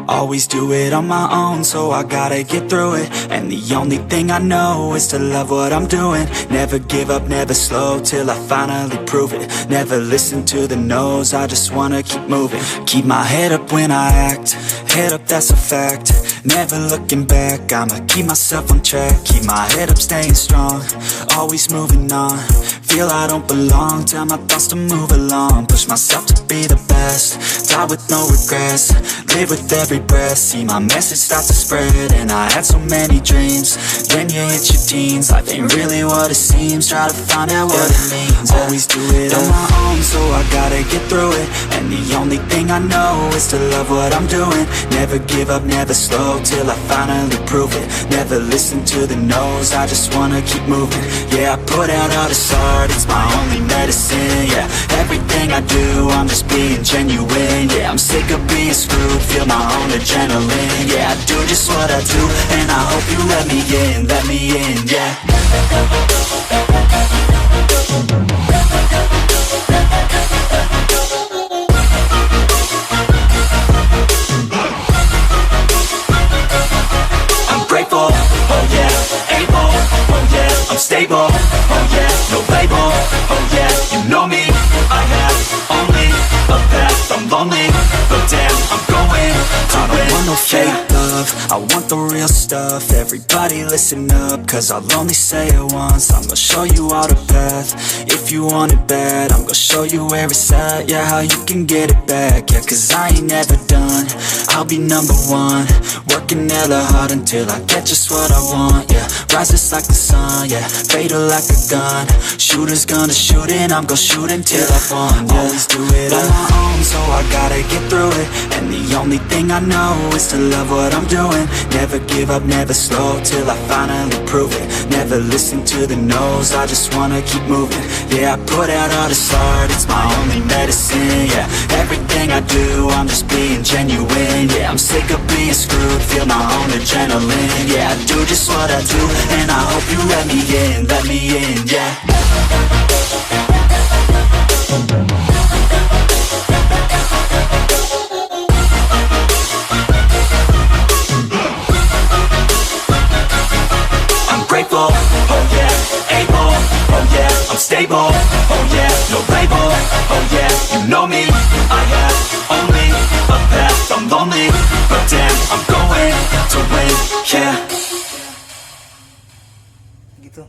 Always do it on my own, so I gotta get through it. And the only thing I know is to love what I'm doing. Never give up, never slow, till I finally prove it. Never listen to the no's, I just wanna keep moving. Keep my head up when I act, head up, that's a fact. Never looking back, I'ma keep myself on track. Keep my head up, staying strong, always moving on. Feel I don't belong, tell my thoughts to move along. Push myself to be the best, die with no regrets. Live with every breath, see my message start to spread. And I had so many dreams, then you hit your teens. Life ain't really what it seems, try to find out what it means. Always do it on my own, so I gotta get through it. And the only thing I know is to love what I'm doing. Never give up, never slow, till I finally prove it. Never listen to the no's, I just wanna keep moving. Yeah, I put out all this art, it's my only medicine. Yeah, everything I do, I'm just being genuine. Yeah, I'm sick of being screwed, feel my own adrenaline. Yeah, I do just what I do, and I hope you let me in, yeah. I'm grateful, oh yeah, able, oh yeah, I'm stable, oh yeah, no label, oh yeah, you know me, I have only a path, I'm lonely, but damn, I'm going to win. I don't want no fake love, I want the real stuff. Everybody listen up, cause I'll only say it once. I'm gonna show you all the path, if you want it bad. I'm gonna show you where it's at, yeah, how you can get it back. Yeah, cause I ain't never done, I'll be number one. Working hella hard until I get just what I want, yeah. Rises like the sun, yeah, fatal like a gun. Shooters gonna shoot and I'm gonna shoot until I won, yeah. Always do it on my own, so I gotta get through it. And the only thing I know is to love what I'm doing. Never give up, never slow, till I finally prove it. Never listen to the no's, I just wanna keep moving. Yeah, I put out all this art, it's my only medicine. Yeah, everything I do, I'm just being genuine. Yeah, I'm sick of being screwed, feel my own adrenaline. Yeah, I do just what I do, and I hope you let me in, yeah. I'm grateful, oh yeah, able, oh yeah, I'm stable, oh yeah, no label, oh yeah, you know me, I have only a path, I'm lonely, but damn, I'm going to win, yeah. Gitu.